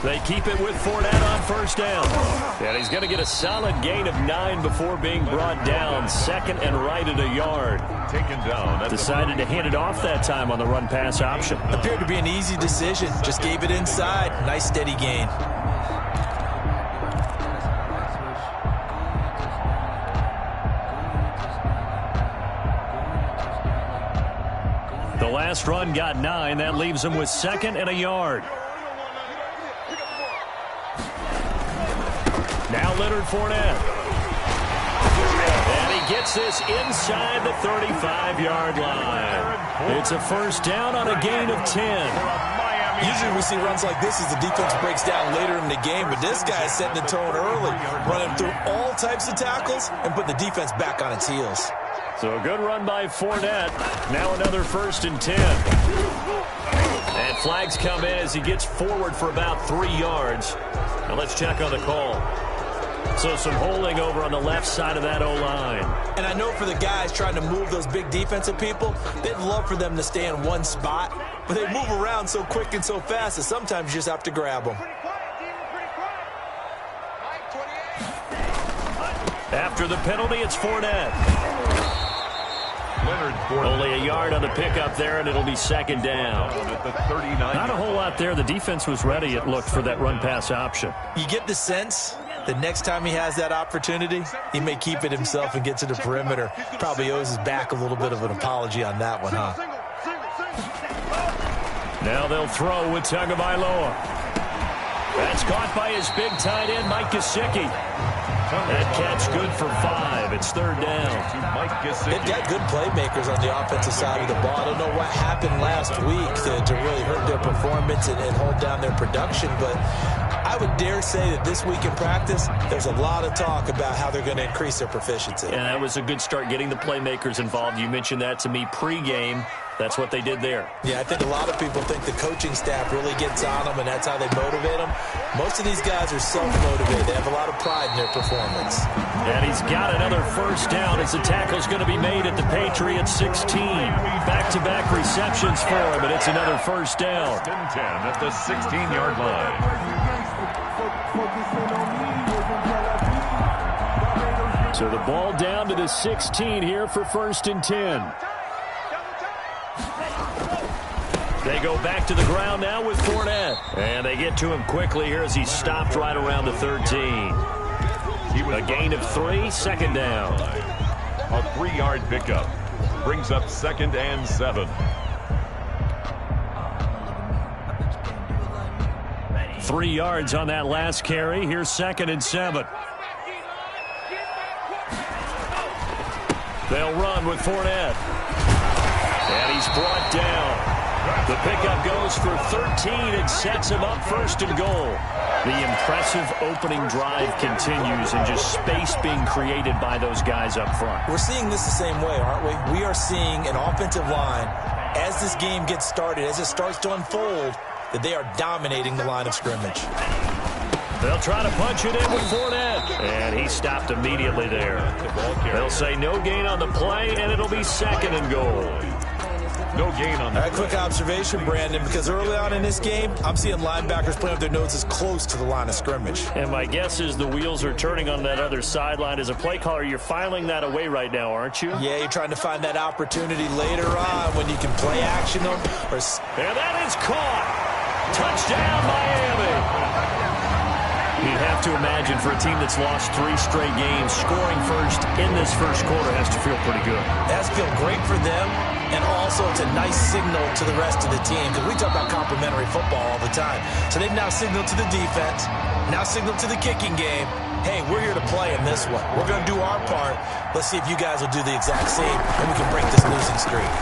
They keep it with Fournette on first down. And he's going to get a solid gain of 9 before being brought down. Second and right at a yard. Taken down. Decided to hand it off that time on the run-pass option. Appeared to be an easy decision. Just gave it inside. Nice steady gain. The last run got 9. That leaves him with second and a yard. Now Leonard Fournette. And he gets this inside the 35-yard line. It's a first down on a gain of 10. Usually we see runs like this as the defense breaks down later in the game, but this guy is setting the tone early, running through all types of tackles and putting the defense back on its heels. So a good run by Fournette. Now another first and 10. And flags come in as he gets forward for about 3 yards. Now let's check on the call. So some holding over on the left side of that O-line. And I know for the guys trying to move those big defensive people, they'd love for them to stay in one spot, but they move around so quick and so fast that sometimes you just have to grab them. After the penalty, it's Fournette. Only a yard on the pickup there, and it'll be second down. Not a whole lot there. The defense was ready, it looked, for that run-pass option. You get the sense that next time he has that opportunity, he may keep it himself and get to the perimeter. Probably owes his back a little bit of an apology on that one, huh? Now they'll throw with Tagovailoa. That's caught by his big tight end, Mike Gesicki. That catch good for 5. It's third down. They've got good playmakers on the offensive side of the ball. I don't know what happened last week to really hurt their performance and hold down their production, but I would dare say that this week in practice, there's a lot of talk about how they're going to increase their proficiency. And that was a good start getting the playmakers involved. You mentioned that to me pregame. That's what they did there. Yeah, I think a lot of people think the coaching staff really gets on them, and that's how they motivate them. Most of these guys are self-motivated. They have a lot of pride in their performance. And he's got another first down as the tackle's going to be made at the Patriots 16. Back-to-back receptions for him, and it's another first down. 10 at the 16-yard line. So the ball down to the 16 here for first and 10. They go back to the ground now with Fournette. And they get to him quickly here as he's stopped right around the 13. A gain of 3, second down. A 3-yard pickup brings up second and 7. 3 yards on that last carry. Here's second and 7. They'll run with Fournette. And he's brought down. The pickup goes for 13 and sets him up first and goal. The impressive opening drive continues and just space being created by those guys up front. We're seeing this the same way, aren't we? We are seeing an offensive line, as this game gets started, as it starts to unfold, that they are dominating the line of scrimmage. They'll try to punch it in with Fournette. And he stopped immediately there. They'll say no gain on the play, and it'll be second and goal. No gain on that. Quick observation, Brandon, because early on in this game, I'm seeing linebackers playing with their noses close to the line of scrimmage. And my guess is the wheels are turning on that other sideline. As a play caller, you're filing that away right now, aren't you? Yeah, you're trying to find that opportunity later on when you can play action them. And that is caught. Touchdown, Miami. You'd have to imagine for a team that's lost 3 straight games, scoring first in this first quarter has to feel pretty good. It has to feel great for them, and also it's a nice signal to the rest of the team, because we talk about complementary football all the time. So they've now signaled to the defense, now signaled to the kicking game, hey, we're here to play in this one. We're going to do our part. Let's see if you guys will do the exact same, and we can break this losing streak.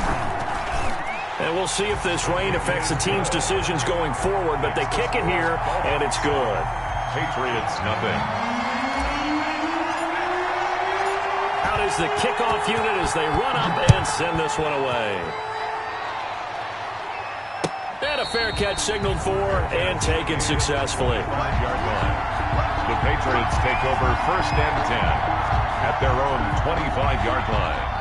And we'll see if this rain affects the team's decisions going forward, but they kick it here, and it's good. Patriots, nothing. Out is the kickoff unit as they run up and send this one away. And a fair catch signaled for and taken successfully. 5-yard line. The Patriots take over first and 10 at their own 25-yard line.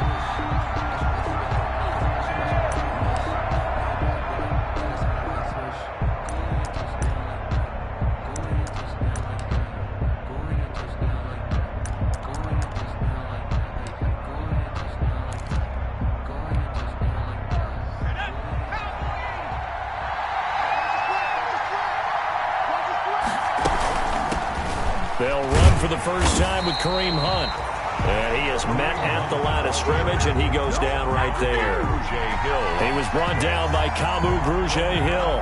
They'll run for the first time with Kareem Hunt. And he is met at the line of scrimmage, and he goes down right there. He was brought down by Kamu Grugier-Hill.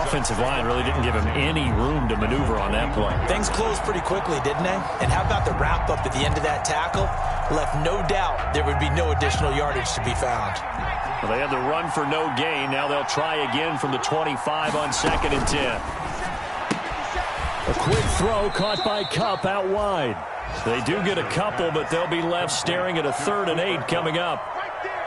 Offensive line really didn't give him any room to maneuver on that play. Things closed pretty quickly, didn't they? And how about the wrap-up at the end of that tackle? Left no doubt there would be no additional yardage to be found. Well, they had the run for no gain. Now they'll try again from the 25 on 2nd and 10. A quick throw caught by Kupp out wide. They do get a couple, but they'll be left staring at a 3rd and 8 coming up.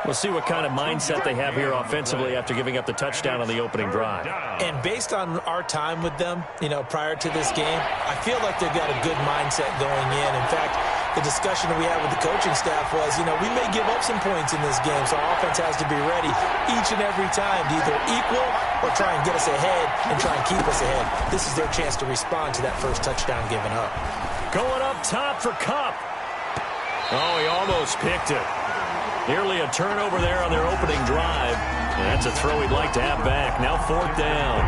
We'll see what kind of mindset they have here offensively after giving up the touchdown on the opening drive. And based on our time with them, prior to this game, I feel like they've got a good mindset going in. In fact, the discussion that we had with the coaching staff was, we may give up some points in this game, so our offense has to be ready each and every time to either equal or try and get us ahead and try and keep us ahead. This is their chance to respond to that first touchdown given up. Going up top for Kupp. Oh, he almost picked it. Nearly a turnover there on their opening drive. And that's a throw he'd like to have back. Now 4th down.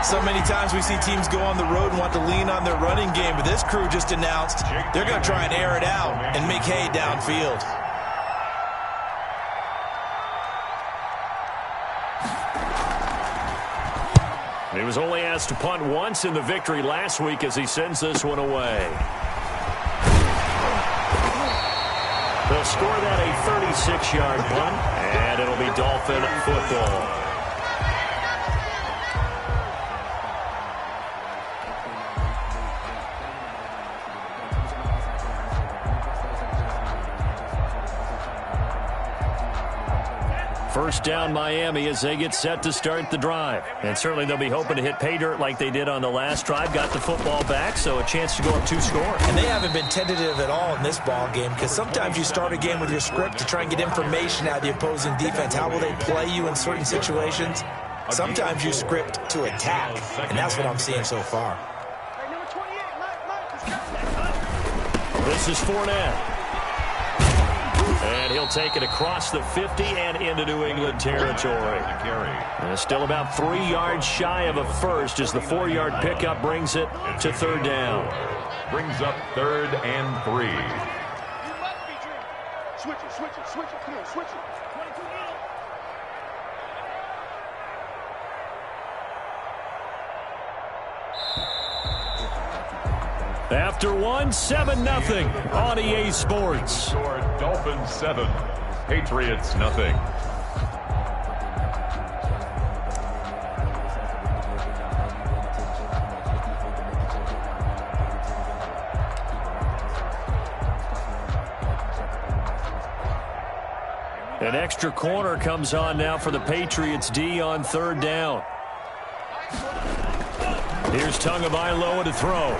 So many times we see teams go on the road and want to lean on their running game, but this crew just announced they're going to try and air it out and make hay downfield. He was only asked to punt once in the victory last week as he sends this one away. They'll score that a 36-yard punt, and it'll be Dolphin football. First down Miami as they get set to start the drive. And certainly they'll be hoping to hit pay dirt like they did on the last drive. Got the football back, so a chance to go up 2 scores. And they haven't been tentative at all in this ball game because sometimes you start a game with your script to try and get information out of the opposing defense. How will they play you in certain situations? Sometimes you script to attack, and that's what I'm seeing so far. This is Fournette. And he'll take it across the 50 and into New England territory. And still about 3 yards shy of a first as the 4-yard pickup brings it to 3rd down. Brings up 3rd and 3. Switch it. Come on, switch it. After one, 7-0 on EA Sports. Dolphins 7, Patriots nothing. An extra corner comes on now for the Patriots D on 3rd down. Here's Tagovailoa to throw.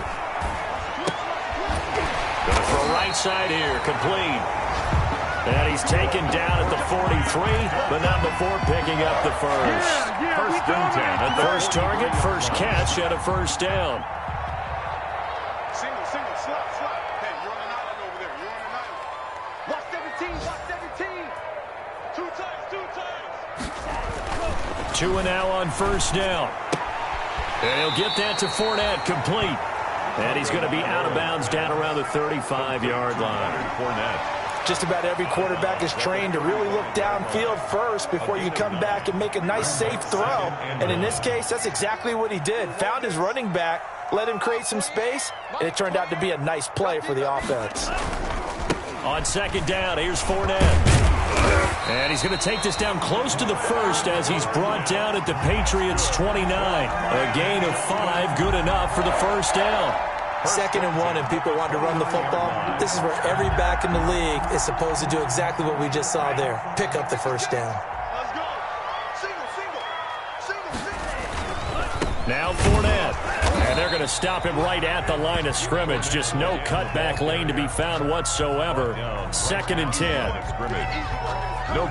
Going to throw right side here, complete. And he's taken down at the 43, but not before picking up the first. First and 10. At the First target, first catch at a first down. Single, slot. Hey, you're on an island over there. You're on an island. Watch 17. 2 times. 2 and now on first down. And he'll get that to Fournette, complete. And he's going to be out of bounds down around the 35-yard line. Fournette. Just about every quarterback is trained to really look downfield first before you come back and make a nice, safe throw. And in this case, that's exactly what he did. Found his running back, let him create some space, and it turned out to be a nice play for the offense. On second down, here's Fournette. And he's going to take this down close to the first as he's brought down at the Patriots' 29. A gain of 5, good enough for the first down. 2nd and 1 and people want to run the football. This is where every back in the league is supposed to do exactly what we just saw there. Pick up the first down. Let's go. Single. Now Fournette. And they're going to stop him right at the line of scrimmage. Just no cutback lane to be found whatsoever. 2nd and 10.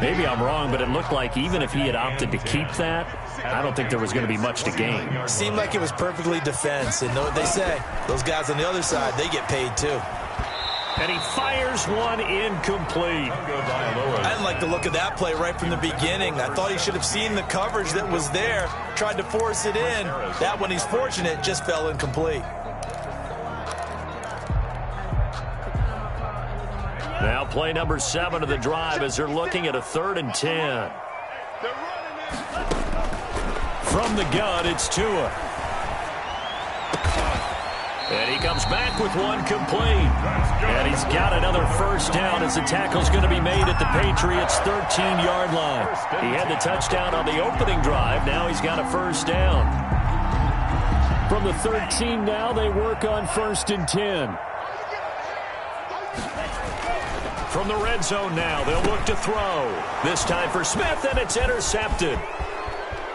Maybe I'm wrong, but it looked like even if he had opted to keep that, I don't think there was going to be much to gain. Seemed like it was perfectly defense. And know what they say? Those guys on the other side, they get paid too. And he fires one incomplete. I didn't like the look of that play right from the beginning. I thought he should have seen the coverage that was there, tried to force it in. That one, he's fortunate, just fell incomplete. Now play number 7 of the drive as they're looking at a 3rd and 10. From the gun, it's Tua. And he comes back with one complete. And he's got another first down as the tackle's going to be made at the Patriots' 13-yard line. He had the touchdown on the opening drive. Now he's got a first down. From the 13 now, they work on 1st and 10. From the red zone now, they'll look to throw. This time for Smith, and it's intercepted.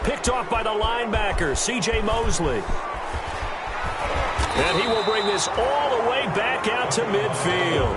Picked off by the linebacker, C.J. Mosley. And he will bring this all the way back out to midfield.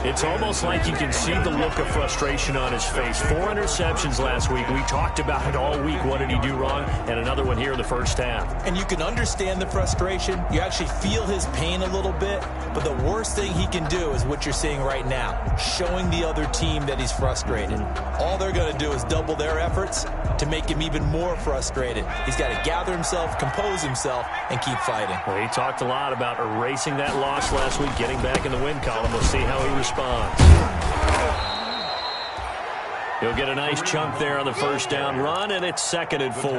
It's almost like you can see the look of frustration on his face. 4 interceptions last week. We talked about it all week. What did he do wrong? And another one here in the first half. And you can understand the frustration. You actually feel his pain a little bit. But the worst thing he can do is what you're seeing right now, showing the other team that he's frustrated. All they're going to do is double their efforts to make him even more frustrated. He's got to gather himself, compose himself, and keep fighting. Well, he talked a lot about erasing that loss last week, getting back in the win column. We'll see how he responds. He'll get a nice chunk there on the first down run, and it's 2nd and 4.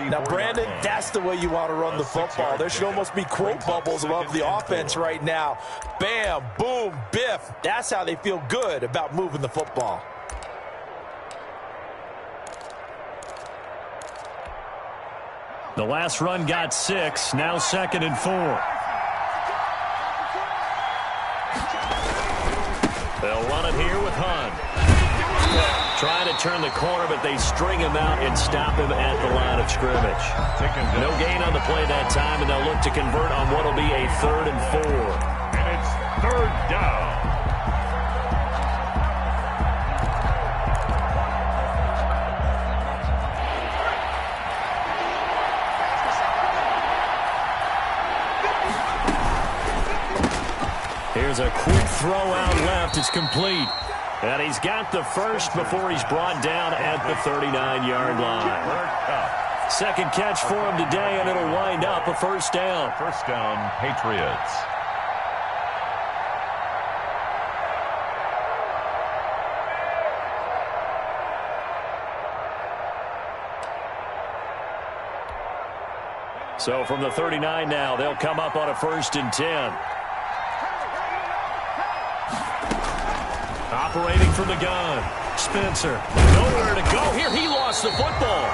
Now, Brandon, that's the way you want to run the football. There should almost be quote bubbles above the offense right now. Bam, boom, biff. That's how they feel good about moving the football. The last run got 6. Now 2nd and 4. They'll run it here with Hunt. Trying to turn the corner, but they string him out and stop him at the line of scrimmage. No gain on the play that time, and they'll look to convert on what will be a 3rd and 4. And it's 3rd down. Here's a quick throw out left. It's complete. And he's got the first before he's brought down at the 39-yard line. Second catch for him today, and it'll wind up a first down. First down, Patriots. So from the 39 now, they'll come up on a 1st and 10. Operating from the gun. Spencer. Nowhere to go here. He lost the football.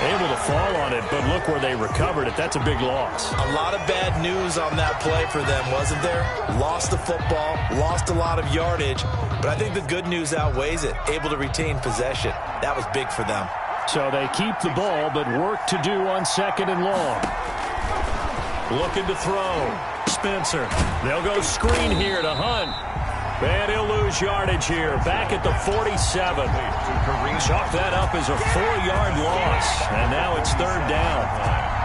Able to fall on it, but look where they recovered it. That's a big loss. A lot of bad news on that play for them, wasn't there? Lost the football, lost a lot of yardage, but I think the good news outweighs it. Able to retain possession. That was big for them. So they keep the ball, but work to do on 2nd and long. Looking to throw. Spencer. They'll go screen here to Hunt. And he'll lose yardage here. Back at the 47. Chalk that up as a 4-yard loss. And now it's 3rd down.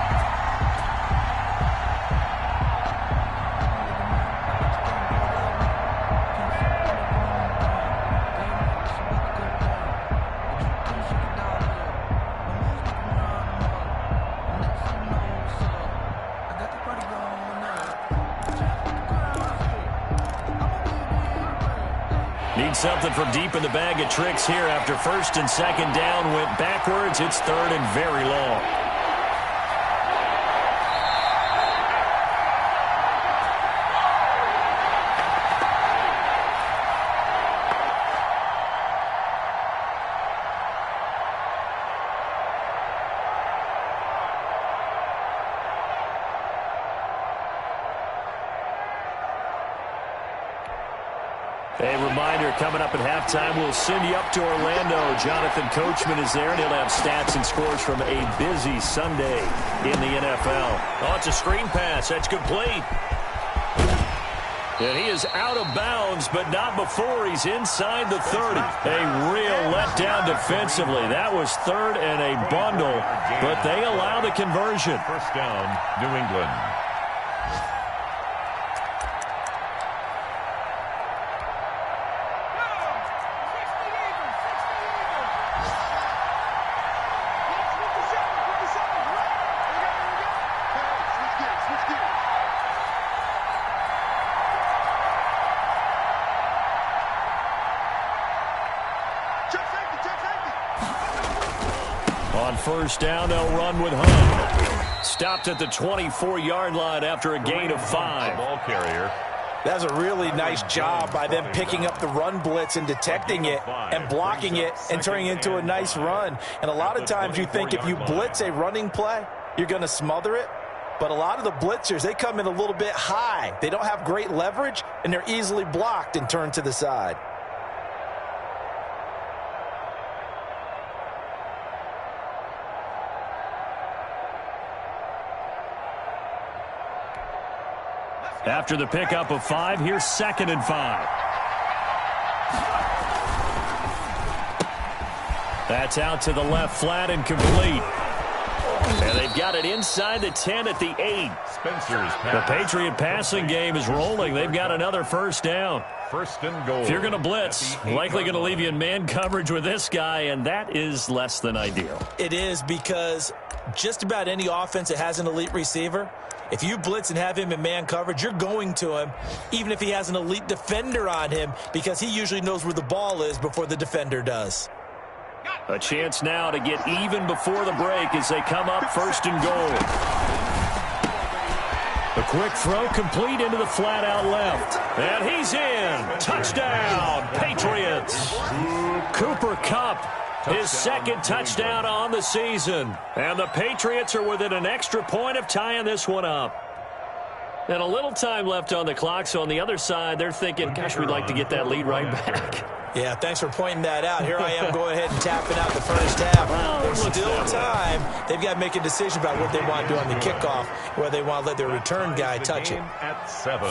Need something from deep in the bag of tricks here after 1st and 2nd down. Went backwards. It's 3rd and very long. A reminder, coming up at halftime, we'll send you up to Orlando. Jonathan Coachman is there, and he'll have stats and scores from a busy Sunday in the NFL. Oh, it's a screen pass. That's complete. And he is out of bounds, but not before he's inside the 30. A real letdown defensively. That was 3rd and a bundle, but they allow the conversion. First down, New England. On first down, they'll run with Hunt. Stopped at the 24-yard line after a gain of 5. Ball carrier. That's a really nice job by them picking up the run blitz and detecting it and blocking it and turning it into a nice run. And a lot of times you think if you blitz a running play, you're going to smother it. But a lot of the blitzers, they come in a little bit high. They don't have great leverage, and they're easily blocked and turned to the side. After the pickup of 5, here's 2nd and 5. That's out to the left flat and complete. And they've got it inside the 10 at the 8. Spencer's pass. The Patriot passing game is rolling. They've got another first down. First and goal. If you're going to blitz, likely going to leave you in man coverage with this guy, and that is less than ideal. It is, because just about any offense that has an elite receiver, if you blitz and have him in man coverage, you're going to him, even if he has an elite defender on him, because he usually knows where the ball is before the defender does. A chance now to get even before the break as they come up first and goal. A quick throw complete into the flat out left. And he's in. Touchdown, Patriots. Cooper Kupp, his 2nd touchdown on the season. And the Patriots are within an extra point of tying this one up. And a little time left on the clock, so on the other side, they're thinking, gosh, we'd like to get that lead right back. Yeah, thanks for pointing that out. Here I am going ahead and tapping out the first half. There's still time. They've got to make a decision about what they want to do on the kickoff, whether they want to let their return guy touch it.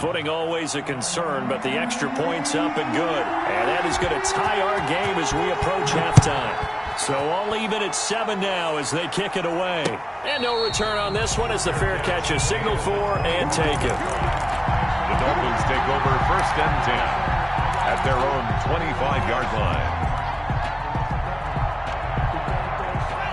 Footing always a concern, but the extra point's up and good. And that is going to tie our game as we approach halftime. So all even at 7 now as they kick it away. And no return on this one as the fair catch is signaled for and taken. The Dolphins take over first and 10 at their own 25-yard line.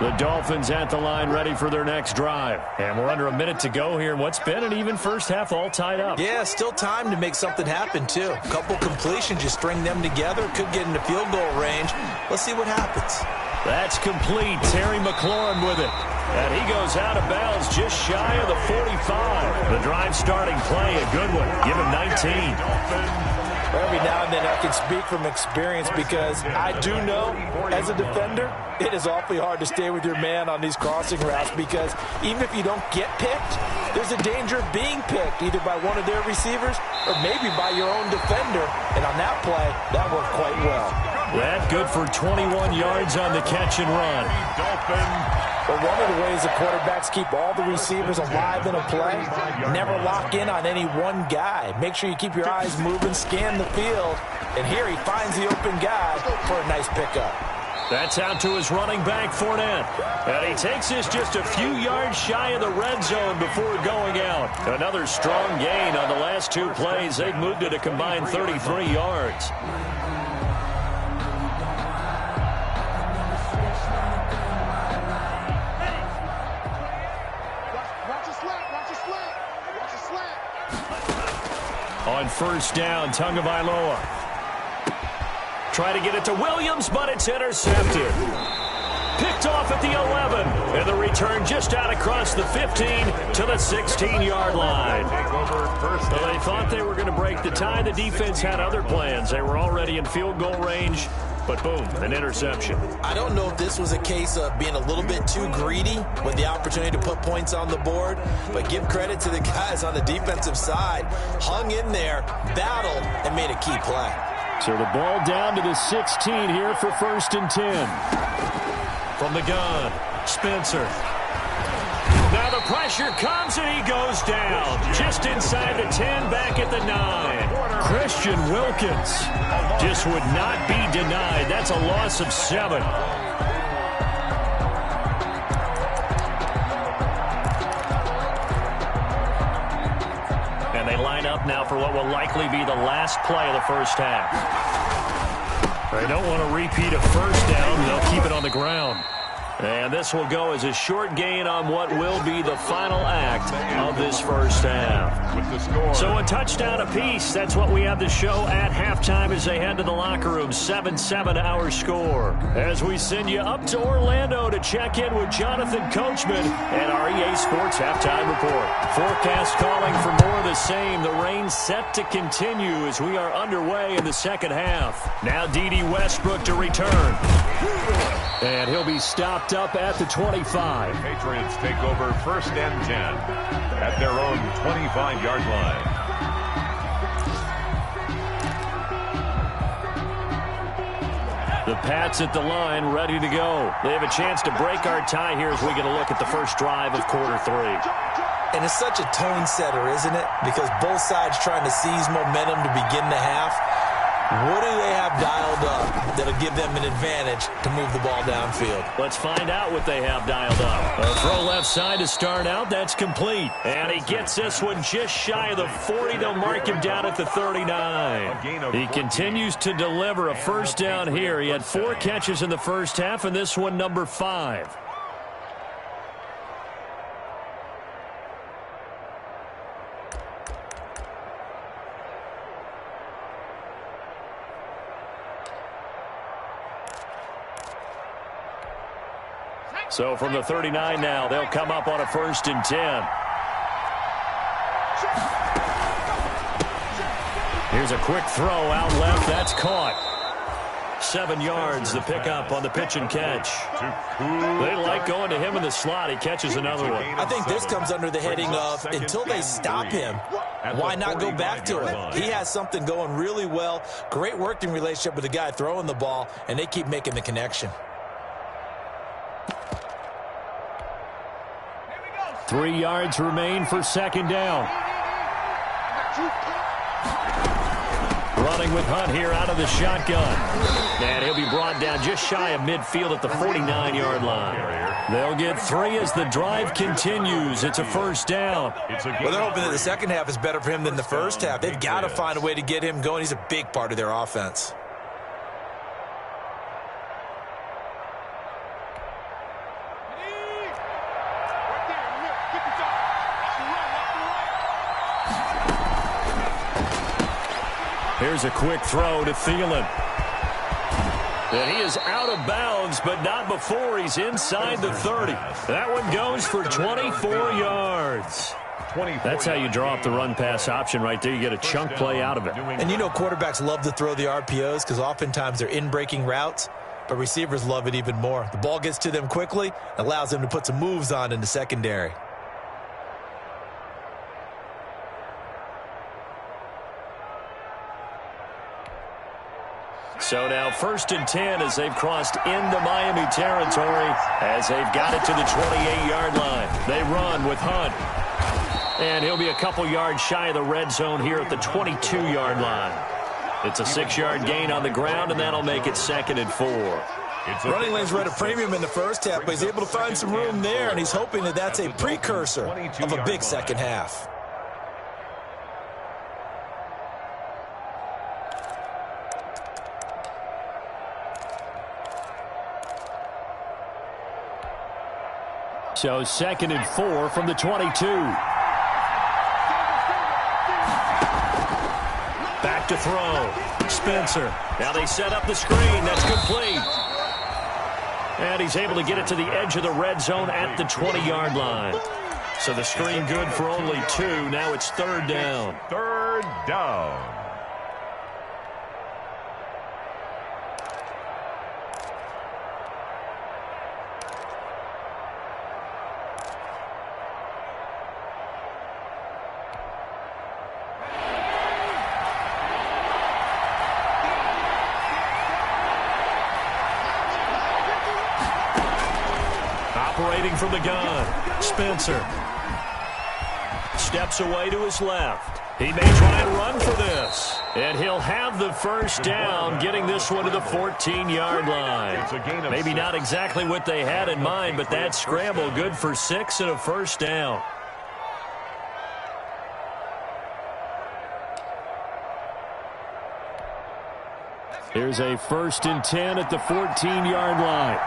The Dolphins at the line ready for their next drive. And we're under a minute to go here in what's been an even first half all tied up. Yeah, still time to make something happen, too. A couple completions, you string them together, could get into field goal range. Let's see what happens. That's complete. Terry McLaurin with it. And he goes out of bounds just shy of the 45. The drive starting play, a good one. Give him 19. Every now and then I can speak from experience because I do know, as a defender, it is awfully hard to stay with your man on these crossing routes because even if you don't get picked, there's a danger of being picked either by one of their receivers or maybe by your own defender. And on that play, that worked quite well. That good for 21 yards on the catch and run. Well, one of the ways the quarterbacks keep all the receivers alive in a play, never lock in on any one guy. Make sure you keep your eyes moving, scan the field, and here he finds the open guy for a nice pickup. That's out to his running back, Fournette. And he takes this just a few yards shy of the red zone before going out. Another strong gain on the last 2 plays. They've moved it a combined 33 yards. On first down, Tagovailoa. Try to get it to Williams, but it's intercepted. Picked off at the 11. And the return just out across the 15 to the 16-yard line. Well, they thought they were going to break the tie. The defense had other plans. They were already in field goal range. But boom, an interception. I don't know if this was a case of being a little bit too greedy with the opportunity to put points on the board, but give credit to the guys on the defensive side. Hung in there, battled, and made a key play. So the ball down to the 16 here for first and 10. From the gun, Spencer. Now the pressure comes and he goes down. Just inside the 10, back at the 9. Christian Wilkins just would not be denied. That's a loss of 7. And they line up now for what will likely be the last play of the first half. They don't want to repeat a first down. They'll keep it on the ground. And this will go as a short gain on what will be the final act of this first half. With the score. So a touchdown apiece. That's what we have to show at halftime as they head to the locker room. 7-7 our score. As we send you up to Orlando to check in with Jonathan Coachman and our EA Sports Halftime Report. Forecast calling for more of the same. The rain set to continue as we are underway in the second half. Now D.D. Westbrook to return. And he'll be stopped up at the 25. The Patriots take over 1st and 10 at their own 25-yard line. The Pats at the line, ready to go. They have a chance to break our tie here as we get a look at the first drive of quarter 3. And it's such a tone setter, isn't it? Because both sides trying to seize momentum to begin the half. What do they have dialed up that'll give them an advantage to move the ball downfield? Let's find out what they have dialed up. A throw left side to start out. That's complete. And he gets this one just shy of the 40. They'll mark him down at the 39. He continues to deliver a first down here. He had 4 catches in the first half, and this one number 5. So from the 39 now, they'll come up on a 1st and 10. Here's a quick throw out left. That's caught. 7 yards, the pickup on the pitch and catch. They like going to him in the slot. He catches another one. I think this comes under the heading of until they stop him, why not go back to it? He has something going really well. Great working relationship with the guy throwing the ball, and they keep making the connection. 3 yards remain for 2nd down. Running with Hunt here out of the shotgun. And he'll be brought down just shy of midfield at the 49-yard line. They'll get 3 as the drive continues. It's a 1st down. Well, they're hoping that the second half is better for him than the first half. They've got to find a way to get him going. He's a big part of their offense. Here's a quick throw to Thielen. And he is out of bounds, but not before he's inside the 30. That one goes for 24 yards. That's how you draw up the run-pass option right there. You get a chunk play out of it. And you know quarterbacks love to throw the RPOs because oftentimes they're in-breaking routes, but receivers love it even more. The ball gets to them quickly, allows them to put some moves on in the secondary. So now 1st and 10 as they've crossed into Miami territory as they've got it to the 28-yard line. They run with Hunt. And he'll be a couple yards shy of the red zone here at the 22-yard line. It's a 6-yard gain on the ground, and that'll make it 2nd and 4. Running lanes were at a premium in the first half, but he's able to find some room there, and he's hoping that that's a precursor of a big second half. So 2nd and 4 from the 22. Back to throw. Spencer. Now they set up the screen. That's complete. And he's able to get it to the edge of the red zone at the 20-yard line. So the screen good for only 2. Now it's 3rd down. 3rd down. Operating from the gun, Spencer. Steps away to his left. He may try and run for this. And he'll have the first down, getting this one to the 14-yard line. Maybe not exactly what they had in mind, but that scramble good for 6 and a first down. Here's a 1st and 10 at the 14-yard line.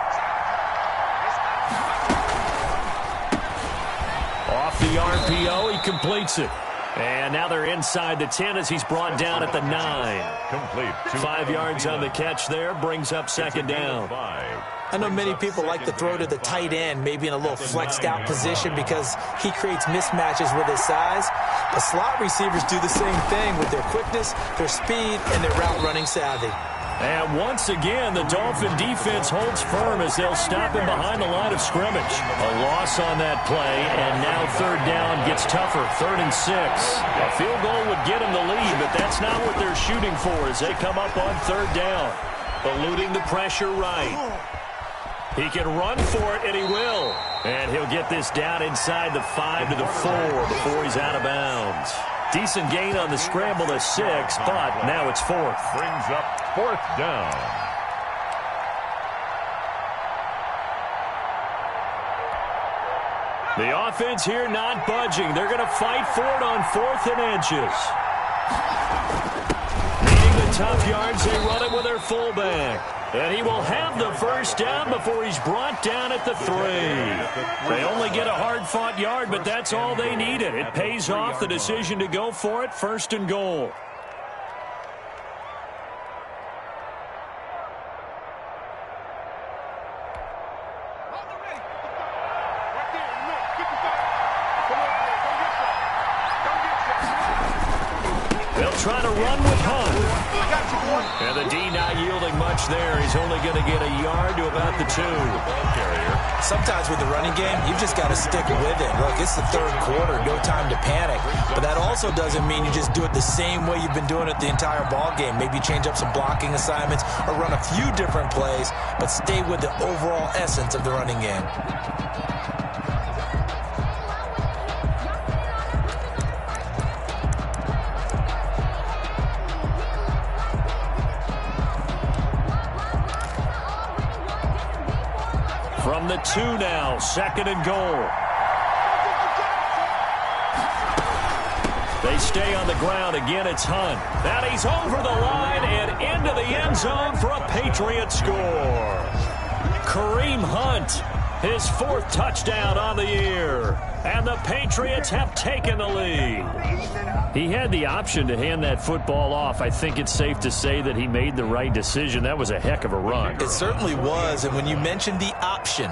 the RPO. He completes it. And now they're inside the 10 as he's brought down at the 9. Complete. 5 yards on the catch there. Brings up second down. I know many people like to throw to the tight end, maybe in a little flexed out position because he creates mismatches with his size. But slot receivers do the same thing with their quickness, their speed, and their route running savvy. And once again, the Dolphin defense holds firm as they'll stop him behind the line of scrimmage. A loss on that play, and now third down gets tougher, 3rd and 6. A field goal would get him the lead, but that's not what they're shooting for as they come up on third down. Eluding the pressure right. He can run for it, and he will. And he'll get this down inside the 5 to the 4 before he's out of bounds. Decent gain on the scramble to 6, but now it's 4th. Brings up 4th down. The offense here not budging. They're going to fight for it on 4th and inches. Needing the tough yards, they run it with their fullback. And he will have the first down before he's brought down at the 3. They only get a hard-fought yard, but that's all they needed. It pays off the decision to go for it, 1st and goal. They'll try to run with Hunt. And the D not yielding much there. He's only going to get a yard to about the 2. Sometimes with the running game, you've just got to stick with it. Look, it's the 3rd quarter, no time to panic. But that also doesn't mean you just do it the same way you've been doing it the entire ball game. Maybe change up some blocking assignments or run a few different plays, but stay with the overall essence of the running game. From the 2 now, 2nd and goal. They stay on the ground. Again, it's Hunt. And he's over the line and into the end zone for a Patriot score. Kareem Hunt, his 4th touchdown on the year. And the Patriots have taken the lead. He had the option to hand that football off. I think it's safe to say that he made the right decision. That was a heck of a run. It certainly was. And when you mentioned the option,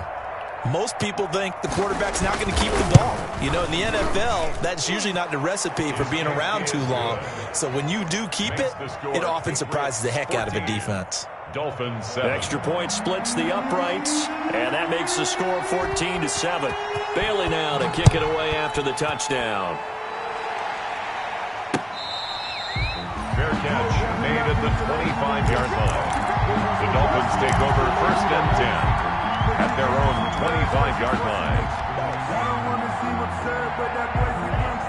most people think the quarterback's not going to keep the ball. You know, in the NFL, that's usually not the recipe for being around too long. So when you do keep it, it often surprises the heck out of a defense. Dolphins 7. Extra point splits the uprights, and that makes the score 14-7. Bailey now to kick it away after the touchdown. Fair catch made at the 25-yard line. The Dolphins take over 1st and 10 at their own 25-yard line.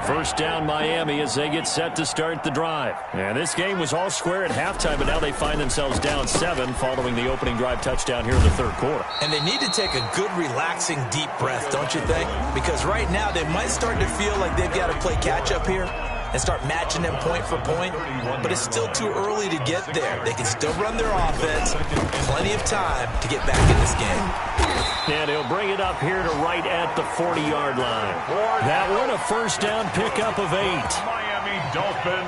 First down Miami as they get set to start the drive. And this game was all square at halftime, but now they find themselves down 7 following the opening drive touchdown here in the 3rd quarter. And they need to take a good, relaxing, deep breath, don't you think? Because right now they might start to feel like they've got to play catch-up here and start matching them point for point. But it's still too early to get there. They can still run their offense. Plenty of time to get back in this game. And he'll bring it up here to right at the 40-yard line. That one a first down pickup of 8. Miami Dolphin.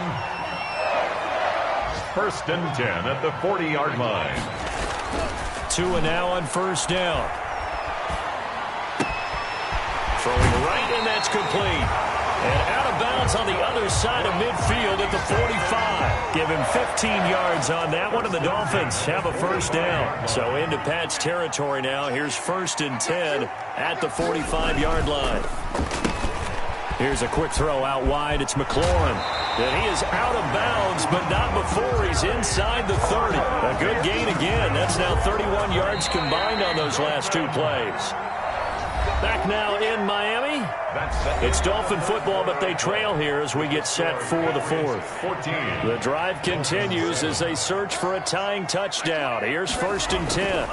1st and 10 at the 40-yard line. 2 and now on first down. Throwing right, and that's complete. And out of bounds on the other side of midfield at the 45. Give him 15 yards on that one, and the Dolphins have a first down. So into Pat's territory now. Here's 1st and 10 at the 45-yard line. Here's a quick throw out wide. It's McLaurin. And he is out of bounds, but not before he's inside the 30. A good gain again. That's now 31 yards combined on those last 2 plays. Back now in Miami. It's Dolphin football, but they trail here as we get set for the 4th. The drive continues as they search for a tying touchdown. Here's 1st and 10.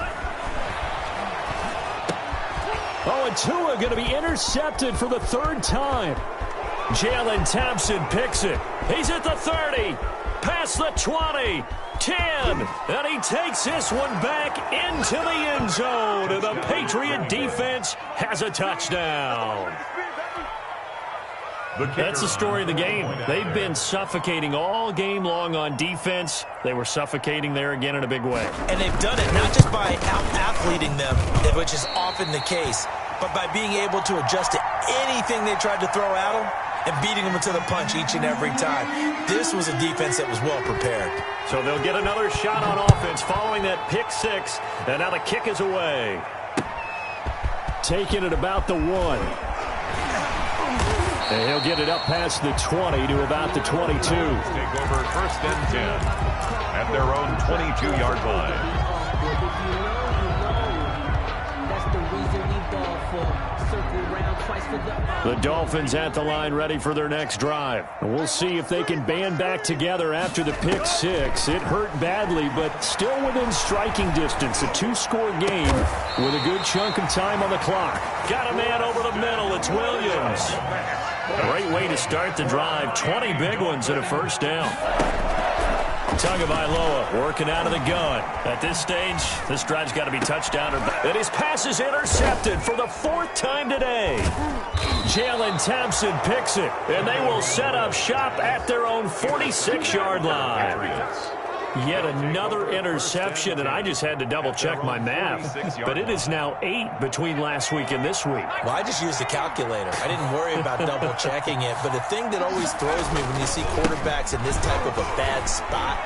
Oh, and Tua going to be intercepted for the 3rd time. Jalen Thompson picks it. He's at the 30. Past the 20. 10, and he takes this one back into the end zone, and the Patriot defense has a touchdown. That's the story of the game. They've been suffocating all game long on defense. They were suffocating there again in a big way. And they've done it not just by out-athleting them, which is often the case, but by being able to adjust to anything they tried to throw at them and beating them to the punch each and every time. This was a defense that was well prepared. So they'll get another shot on offense following that pick six, and now the kick is away. Taking it about the 1. And he'll get it up past the 20 to about the 22. Take over first and 10 at their own 22-yard line. The Dolphins at the line ready for their next drive. And we'll see if they can band back together after the pick six. It hurt badly, but still within striking distance. A 2-score game with a good chunk of time on the clock. Got a man over the middle. It's Williams. Great way to start the drive. 20 big ones and a first down. Tagovailoa working out of the gun. At this stage, this drive's got to be touchdown or better. And his pass is intercepted for the 4th time today. Jalen Thompson picks it, and they will set up shop at their own 46-yard line. Yet another interception, and I just had to double-check my math. But it is now 8 between last week and this week. Well, I just used the calculator. I didn't worry about double-checking it. But the thing that always throws me when you see quarterbacks in this type of a bad spot,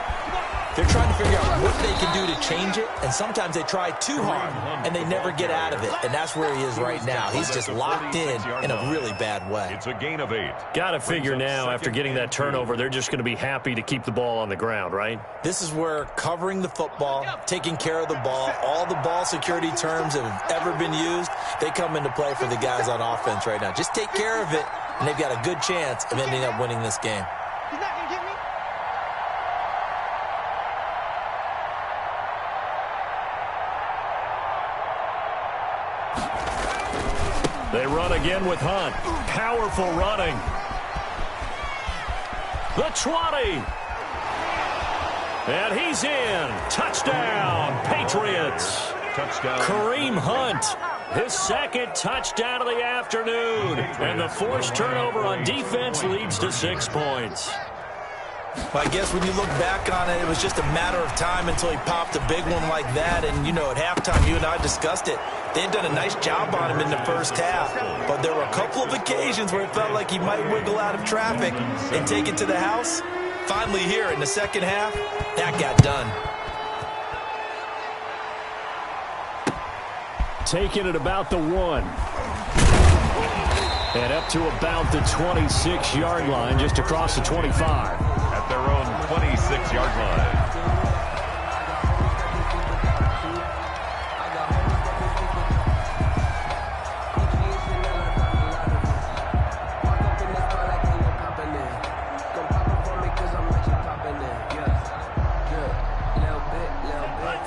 they're trying to figure out what they can do to change it, and sometimes they try too hard, and they never get out of it. And that's where he is right now. He's just locked in a really bad way. It's a gain of 8. Got to figure now, after getting that turnover, they're just going to be happy to keep the ball on the ground, right? This is where covering the football, taking care of the ball, all the ball security terms that have ever been used, they come into play for the guys on offense right now. Just take care of it, and they've got a good chance of ending up winning this game. They run again with Hunt. Powerful running. The 20. And he's in. Touchdown, Patriots. Touchdown. Kareem Hunt, his 2nd touchdown of the afternoon. And the forced turnover on defense leads to 6 points. Well, I guess when you look back on it, it was just a matter of time until he popped a big one like that. And, you know, at halftime, you and I discussed it. They had done a nice job on him in the first half. But there were a couple of occasions where it felt like he might wiggle out of traffic and take it to the house. Finally here in the second half, that got done. Taking it about the 1. And up to about the 26-yard line, just across the 25. At their own 26-yard line.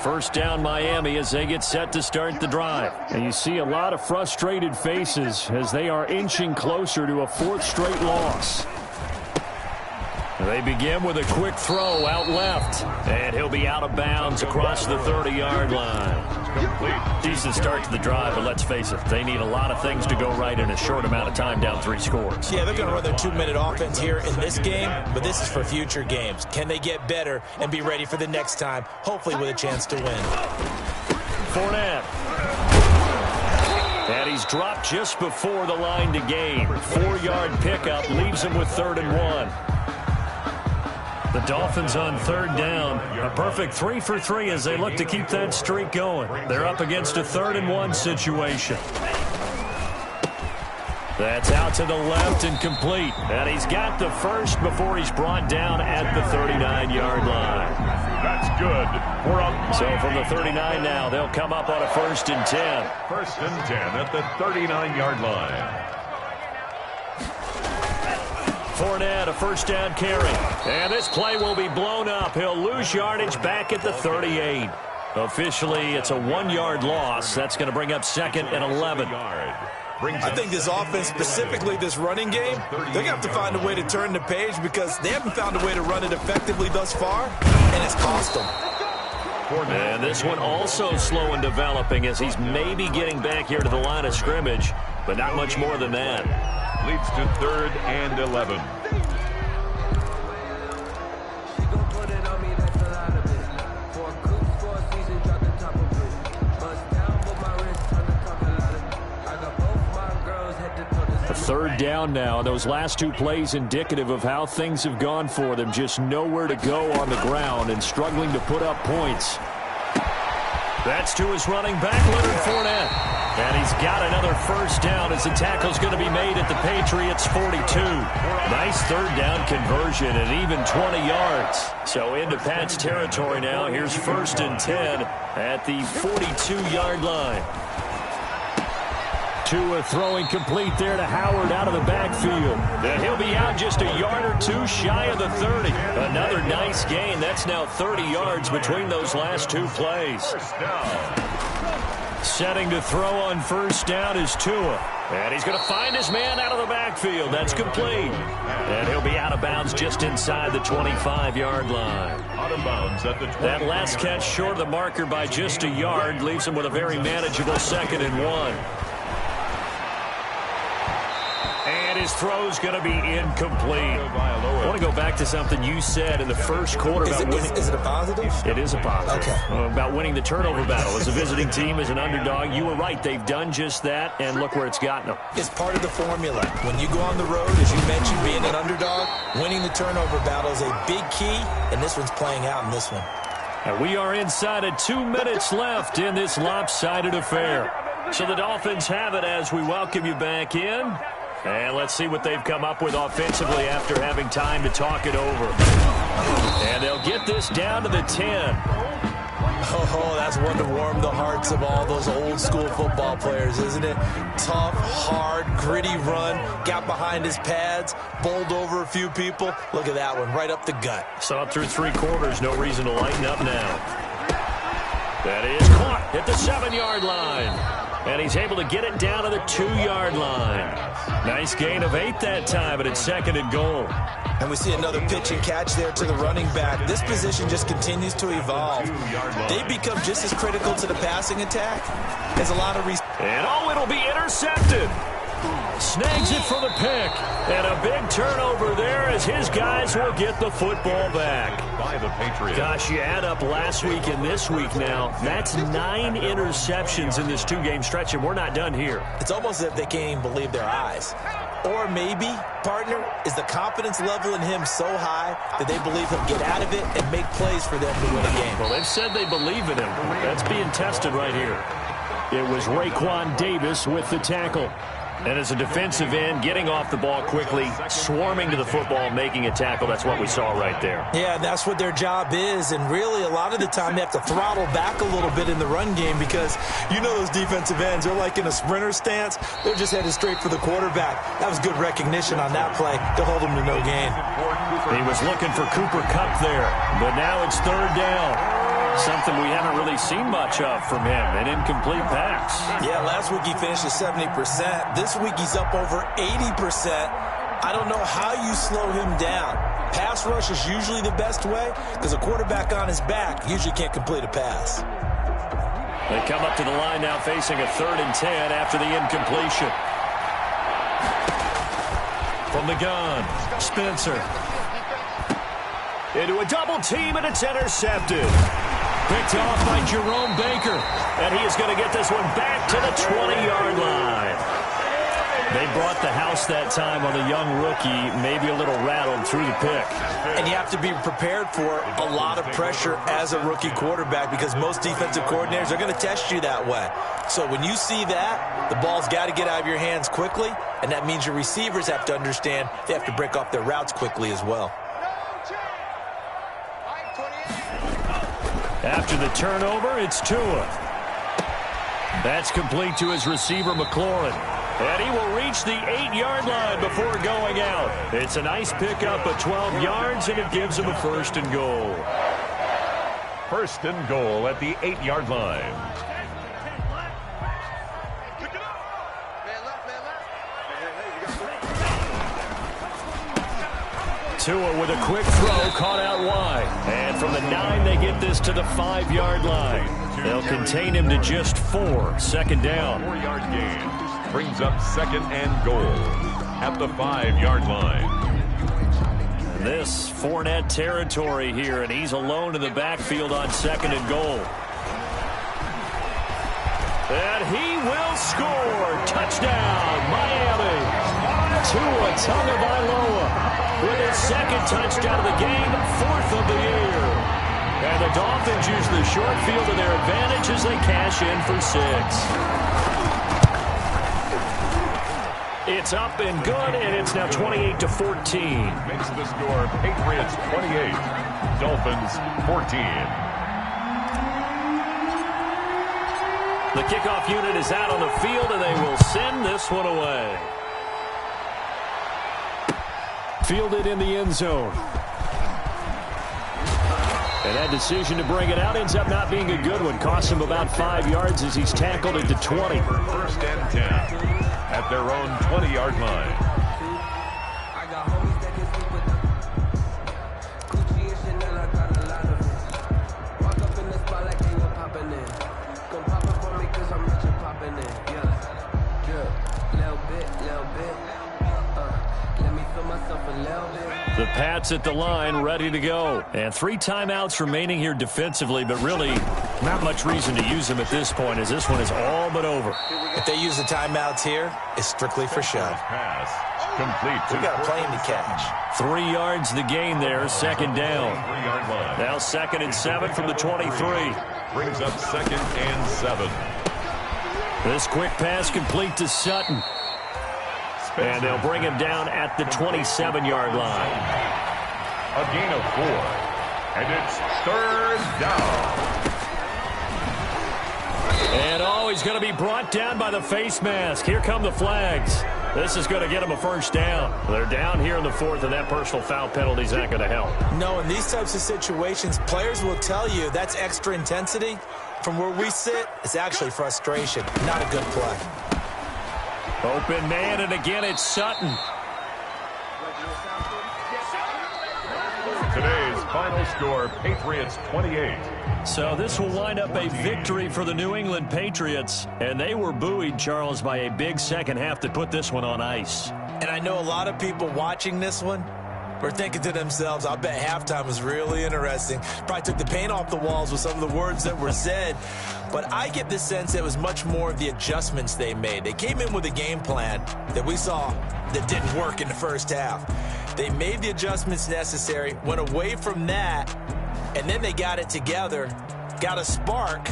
First down Miami as they get set to start the drive. And you see a lot of frustrated faces as they are inching closer to a 4th straight loss. They begin with a quick throw out left. And he'll be out of bounds across the 30-yard line. Decent start to the drive, but let's face it, they need a lot of things to go right in a short amount of time, down 3 scores. Yeah, they're going to run their 2-minute offense here in this game, but this is for future games. Can they get better and be ready for the next time, hopefully with a chance to win? Fournette. And he's dropped just before the line to gain. 4-yard pickup leaves him with 3rd and 1. The Dolphins on 3rd down. A perfect 3 for 3 as they look to keep that streak going. They're up against a 3rd and 1 situation. That's out to the left and complete. And he's got the first before he's brought down at the 39-yard line. That's good. So from the 39 now, they'll come up on a 1st and 10. 1st and 10 at the 39-yard line. Fournette, a first down carry. And this play will be blown up. He'll lose yardage back at the 38. Officially, it's a 1-yard loss. That's going to bring up 2nd and 11. I think this offense, specifically this running game, they're going to have to find a way to turn the page because they haven't found a way to run it effectively thus far, and it's cost them. And this one also slow in developing as he's maybe getting back here to the line of scrimmage. but not much more than that. Leads to 3rd and 11. Third down now. Those last two plays indicative of how things have gone for them. Just nowhere to go on the ground and struggling to put up points. That's to his running back, Leonard Fournette. And he's got another first down as the tackle's going to be made at the Patriots' 42. Nice third down conversion and even 20 yards. So into Pat's territory now. Here's 1st and 10 at the 42-yard line. Tua throwing complete there to Howard out of the backfield. And he'll be out just a yard or two shy of the 30. Another nice gain. That's now 30 yards between those last two plays. Setting to throw on first down is Tua. And he's going to find his man out of the backfield. That's complete. And he'll be out of bounds just inside the 25-yard line. Out of bounds at the 20. That last catch short of the marker by just a yard leaves him with a very manageable 2nd and 1. And his throw's going to be incomplete. I want to go back to something you said in the first quarter about winning. Is it a positive? It is a positive. Okay. About winning the turnover battle. As a visiting team, as an underdog, you were right. They've done just that, and look where it's gotten them. It's part of the formula. When you go on the road, as you mentioned, being an underdog, winning the turnover battle is a big key, and this one's playing out in this one. And we are inside of 2 minutes left in this lopsided affair. So the Dolphins have it as we welcome you back in. And let's see what they've come up with offensively after having time to talk it over. And they'll get this down to the 10. Oh, that's one to warm the hearts of all those old-school football players, isn't it? Tough, hard, gritty run, got behind his pads, bowled over a few people. Look at that one, right up the gut. So up through 3 quarters, no reason to lighten up now. That is caught at the 7-yard line. And he's able to get it down to the 2-yard line. Nice gain of 8 that time, but it's 2nd and goal. And we see another pitch and catch there to the running back. This position just continues to evolve. They become just as critical to the passing attack as a lot of And it'll be intercepted. Snags it for the pick. And a big turnover there as his guys will get the football back. By the Patriots. Gosh, you add up last week and this week now. That's 9 interceptions in this 2-game stretch, and we're not done here. It's almost as if they can't even believe their eyes. Or maybe, partner, is the confidence level in him so high that they believe he'll get out of it and make plays for them to win a game. Well, they've said they believe in him. That's being tested right here. It was Raekwon Davis with the tackle. And as a defensive end, getting off the ball quickly, swarming to the football, making a tackle. That's what we saw right there. Yeah, that's what their job is. And really, a lot of the time, they have to throttle back a little bit in the run game because you know those defensive ends, they're like in a sprinter stance. They're just headed straight for the quarterback. That was good recognition on that play to hold him to no gain. He was looking for Cooper Kupp there, but now it's 3rd down. Something we haven't really seen much of from him, an incomplete pass. Yeah, last week he finished at 70%. This week he's up over 80%. I don't know how you slow him down. Pass rush is usually the best way because a quarterback on his back usually can't complete a pass. They come up to the line now facing a 3rd and 10 after the incompletion. From the gun, Spencer. Into a double team, and it's intercepted. Picked off by Jerome Baker. And he is going to get this one back to the 20-yard line. They brought the house that time on the young rookie, maybe a little rattled through the pick. And you have to be prepared for a lot of pressure as a rookie quarterback because most defensive coordinators are going to test you that way. So when you see that, the ball's got to get out of your hands quickly, and that means your receivers have to understand they have to break off their routes quickly as well. After the turnover, it's Tua. That's complete to his receiver, McLaurin. And he will reach the 8-yard line before going out. It's a nice pickup of 12 yards, and it gives him a 1st and goal. 1st and goal at the 8-yard line. Tua with a quick throw, caught out wide. And from the 9, they get this to the 5-yard line. They'll contain him to just 4. 2nd down. 4-yard gain. Brings up 2nd and goal at the 5-yard line. This Fournette territory here, and he's alone in the backfield on 2nd and goal. And he will score. Touchdown, Miami. Tua Tagovailoa with his 2nd touchdown of the game, 4th of the year. And the Dolphins use the short field to their advantage as they cash in for 6. It's up and good, and it's now 28-14. Makes the score Patriots 28, Dolphins 14. The kickoff unit is out on the field, and they will send this one away. Fielded in the end zone. And that decision to bring it out ends up not being a good one. Costs him about 5 yards as he's tackled at the 20. 1st and 10 at their own 20-yard line. The Pats at the line, ready to go. And 3 timeouts remaining here defensively, but really not much reason to use them at this point, as this one is all but over. If they use the timeouts here, it's strictly for show. Pass complete. We got a plane to catch. 3 yards the gain there, 2nd down. 3-yard line. Now 2nd and 7 from the 23. Brings up 2nd and 7. This quick pass complete to Sutton. And they'll bring him down at the 27-yard line. A gain of 4. And it's 3rd down. And he's going to be brought down by the face mask. Here come the flags. This is going to get him a 1st down. They're down here in the 4th, and that personal foul penalty is not going to help. No, in these types of situations, players will tell you that's extra intensity. From where we sit, it's actually frustration. Not a good play. Open man, and again it's Sutton. Today's final score, Patriots 28. So this will wind up a victory for the New England Patriots. And they were buoyed, Charles, by a big second half that put this one on ice. And I know a lot of people watching this one were thinking to themselves, I bet halftime was really interesting. Probably took the paint off the walls with some of the words that were said. But I get the sense it was much more of the adjustments they made. They came in with a game plan that we saw that didn't work in the first half. They made the adjustments necessary, went away from that, and then they got it together, got a spark,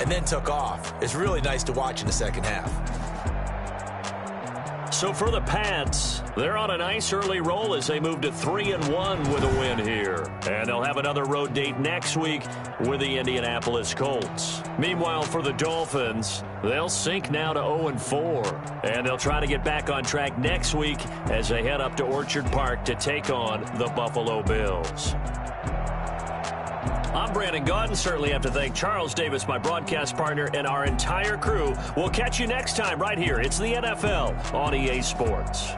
and then took off. It's really nice to watch in the second half. So for the Pats, they're on a nice early roll as they move to 3-1 with a win here. And they'll have another road date next week with the Indianapolis Colts. Meanwhile, for the Dolphins, they'll sink now to 0-4. And they'll try to get back on track next week as they head up to Orchard Park to take on the Buffalo Bills. I'm Brandon Gaudin. Certainly have to thank Charles Davis, my broadcast partner, and our entire crew. We'll catch you next time right here. It's the NFL on EA Sports.